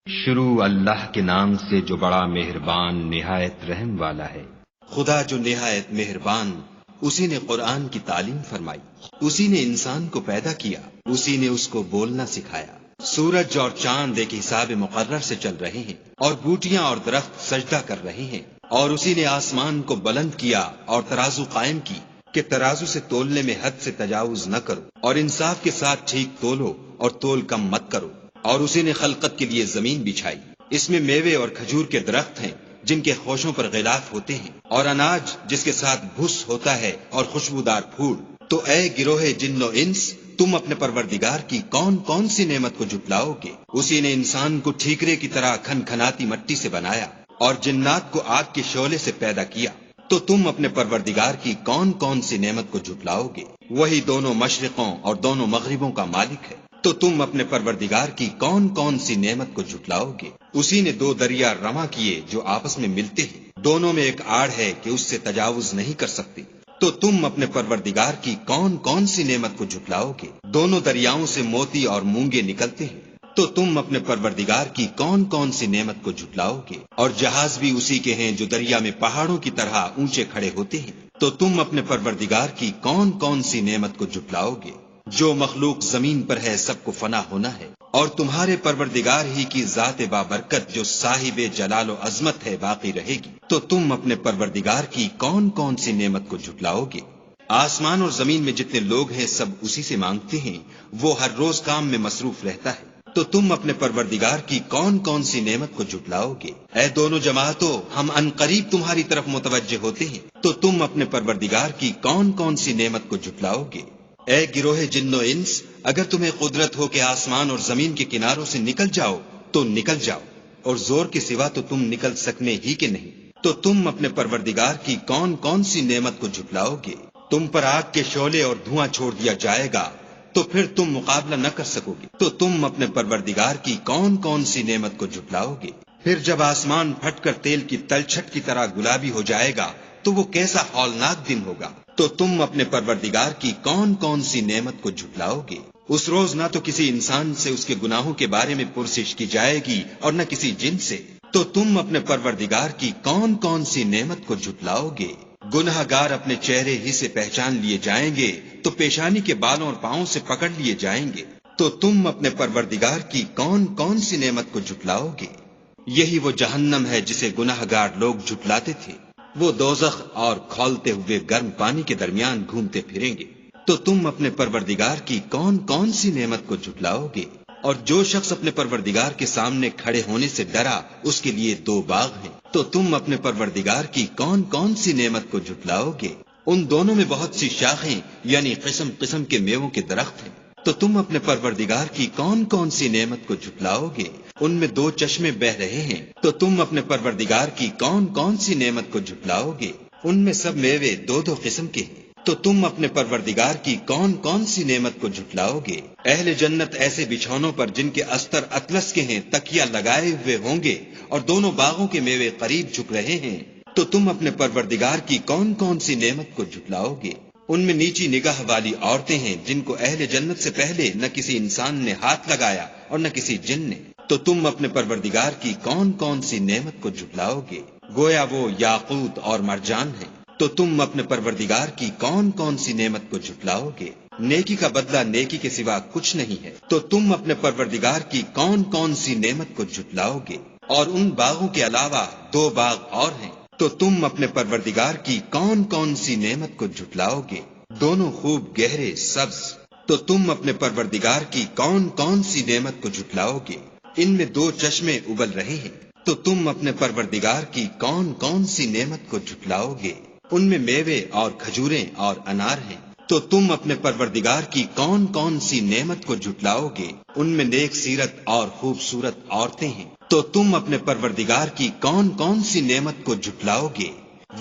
شروع اللہ کے نام سے جو بڑا مہربان نہایت رحم والا ہے۔ خدا جو نہایت مہربان، اسی نے قرآن کی تعلیم فرمائی، اسی نے انسان کو پیدا کیا، اسی نے اس کو بولنا سکھایا۔ سورج اور چاند ایک حساب مقرر سے چل رہے ہیں، اور بوٹیاں اور درخت سجدہ کر رہے ہیں، اور اسی نے آسمان کو بلند کیا اور ترازو قائم کی کہ ترازو سے تولنے میں حد سے تجاوز نہ کرو، اور انصاف کے ساتھ ٹھیک تولو اور تول کم مت کرو۔ اور اسی نے خلقت کے لیے زمین بچھائی، اس میں میوے اور کھجور کے درخت ہیں جن کے خوشوں پر غلاف ہوتے ہیں، اور اناج جس کے ساتھ بھس ہوتا ہے، اور خوشبودار پھول۔ تو اے گروہ جن و انس، تم اپنے پروردگار کی کون کون سی نعمت کو جھٹلاؤ گے؟ اسی نے انسان کو ٹھیکرے کی طرح کھنکھناتی مٹی سے بنایا اور جنات کو آگ کے شعلے سے پیدا کیا۔ تو تم اپنے پروردگار کی کون کون سی نعمت کو جھٹلاؤ گے؟ وہی دونوں مشرقوں اور دونوں مغربوں کا مالک ہے۔ تو تم اپنے پروردگار کی کون کون سی نعمت کو جھٹلاؤ گے؟ اسی نے دو دریا رواں کیے جو آپس میں ملتے ہیں، دونوں میں ایک آڑ ہے کہ اس سے تجاوز نہیں کر سکتے۔ تو تم اپنے پروردگار کی کون کون سی نعمت کو جھٹلاؤ گے؟ دونوں دریاؤں سے موتی اور مونگے نکلتے ہیں۔ تو تم اپنے پروردگار کی کون کون سی نعمت کو جھٹلاؤ گے؟ اور جہاز بھی اسی کے ہیں جو دریا میں پہاڑوں کی طرح اونچے کھڑے ہوتے ہیں۔ تو تم اپنے پروردگار کی کون کون سی نعمت کو جھٹلاؤ گے؟ جو مخلوق زمین پر ہے سب کو فنا ہونا ہے، اور تمہارے پروردگار ہی کی ذات بابرکت جو صاحب جلال و عظمت ہے باقی رہے گی۔ تو تم اپنے پروردگار کی کون کون سی نعمت کو جھٹلاؤ گے؟ آسمان اور زمین میں جتنے لوگ ہیں سب اسی سے مانگتے ہیں، وہ ہر روز کام میں مصروف رہتا ہے۔ تو تم اپنے پروردگار کی کون کون سی نعمت کو جھٹلاؤ گے؟ اے دونوں جماعتوں، ہم عنقریب تمہاری طرف متوجہ ہوتے ہیں۔ تو تم اپنے پروردگار کی کون کون سی نعمت کو جھٹلاؤ گے؟ اے گروہ جن و انس، اگر تمہیں قدرت ہو کہ آسمان اور زمین کے کناروں سے نکل جاؤ تو نکل جاؤ، اور زور کے سوا تو تم نکل سکنے ہی کے نہیں۔ تو تم اپنے پروردگار کی کون کون سی نعمت کو جھٹلاؤ گے؟ تم پر آگ کے شعلے اور دھواں چھوڑ دیا جائے گا تو پھر تم مقابلہ نہ کر سکو گے۔ تو تم اپنے پروردگار کی کون کون سی نعمت کو جھٹلاؤ گے؟ پھر جب آسمان پھٹ کر تیل کی تلچھٹ کی طرح گلابی ہو جائے گا تو وہ کیسا ہولناک دن ہوگا۔ تو تم اپنے پروردگار کی کون کون سی نعمت کو جھٹلاؤ گے؟ اس روز نہ تو کسی انسان سے اس کے گناہوں کے بارے میں پرسش کی جائے گی اور نہ کسی جن سے۔ تو تم اپنے پروردگار کی کون کون سی نعمت کو جھٹلاؤ گے؟ گناہ گار اپنے چہرے ہی سے پہچان لیے جائیں گے تو پیشانی کے بالوں اور پاؤں سے پکڑ لیے جائیں گے۔ تو تم اپنے پروردگار کی کون کون سی نعمت کو جھٹلاؤ گے؟ یہی وہ جہنم ہے جسے گناہ گار لوگ جھٹلاتے تھے، وہ دوزخ اور کھولتے ہوئے گرم پانی کے درمیان گھومتے پھریں گے۔ تو تم اپنے پروردگار کی کون کون سی نعمت کو جھٹلاؤ گے؟ اور جو شخص اپنے پروردگار کے سامنے کھڑے ہونے سے ڈرا اس کے لیے دو باغ ہیں۔ تو تم اپنے پروردگار کی کون کون سی نعمت کو جھٹلاؤ گے؟ ان دونوں میں بہت سی شاخیں یعنی قسم قسم کے میووں کے درخت ہیں۔ تو تم اپنے پروردگار کی کون کون سی نعمت کو جھٹلاؤ گے؟ ان میں دو چشمے بہ رہے ہیں۔ تو تم اپنے پروردگار کی کون کون سی نعمت کو جھٹلاؤ گے؟ ان میں سب میوے دو دو قسم کے ہیں۔ تو تم اپنے پروردگار کی کون کون سی نعمت کو جھٹلاؤ گے؟ اہل جنت ایسے بچھونوں پر جن کے استر اطلس کے ہیں تکیہ لگائے ہوئے ہوں گے، اور دونوں باغوں کے میوے قریب جھک رہے ہیں۔ تو تم اپنے پروردگار کی کون کون سی نعمت کو جھٹلاؤ گے؟ ان میں نیچی نگاہ والی عورتیں ہیں جن کو اہل جنت سے پہلے نہ کسی انسان نے ہاتھ لگایا اور نہ کسی جن نے۔ تو تم اپنے پروردگار کی کون کون سی نعمت کو جھٹلاؤ گے؟ گویا وہ یاقوت اور مرجان ہیں۔ تو تم اپنے پروردگار کی کون کون سی نعمت کو جھٹلاؤ گے؟ نیکی کا بدلہ نیکی کے سوا کچھ نہیں ہے۔ تو تم اپنے پروردگار کی کون کون سی نعمت کو جھٹلاؤ گے؟ اور ان باغوں کے علاوہ دو باغ اور ہیں۔ تو تم اپنے پروردگار کی کون کون سی نعمت کو جھٹلاؤ گے؟ دونوں خوب گہرے سبز۔ تو تم اپنے پروردگار کی کون کون سی نعمت کو جھٹلاؤ گے؟ ان میں دو چشمے ابل رہے ہیں۔ تو تم اپنے پروردگار کی کون کون سی نعمت کو جھٹلاؤ گے؟ ان میں میوے اور کھجوریں اور انار ہیں۔ تو تم اپنے پروردگار کی کون کون سی نعمت کو جھٹلاؤ گے؟ ان میں نیک سیرت اور خوبصورت عورتیں ہیں۔ تو تم اپنے پروردگار کی کون کون سی نعمت کو جھٹلاؤ گے؟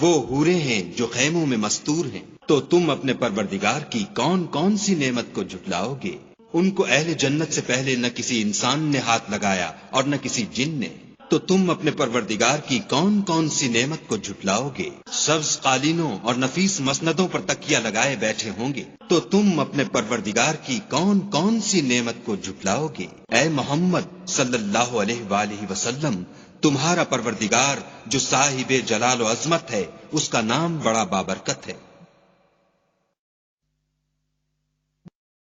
وہ حوریں ہیں جو خیموں میں مستور ہیں۔ تو تم اپنے پروردگار کی کون کون سی نعمت کو جھٹلاؤ گے؟ ان کو اہل جنت سے پہلے نہ کسی انسان نے ہاتھ لگایا اور نہ کسی جن نے۔ تو تم اپنے پروردگار کی کون کون سی نعمت کو جھٹلاؤ گے؟ سبز قالینوں اور نفیس مسندوں پر تکیہ لگائے بیٹھے ہوں گے، تو تم اپنے پروردگار کی کون کون سی نعمت کو جھٹلاؤ گے؟ اے محمد صلی اللہ علیہ وآلہ وسلم، تمہارا پروردگار جو صاحب جلال و عظمت ہے، اس کا نام بڑا بابرکت ہے۔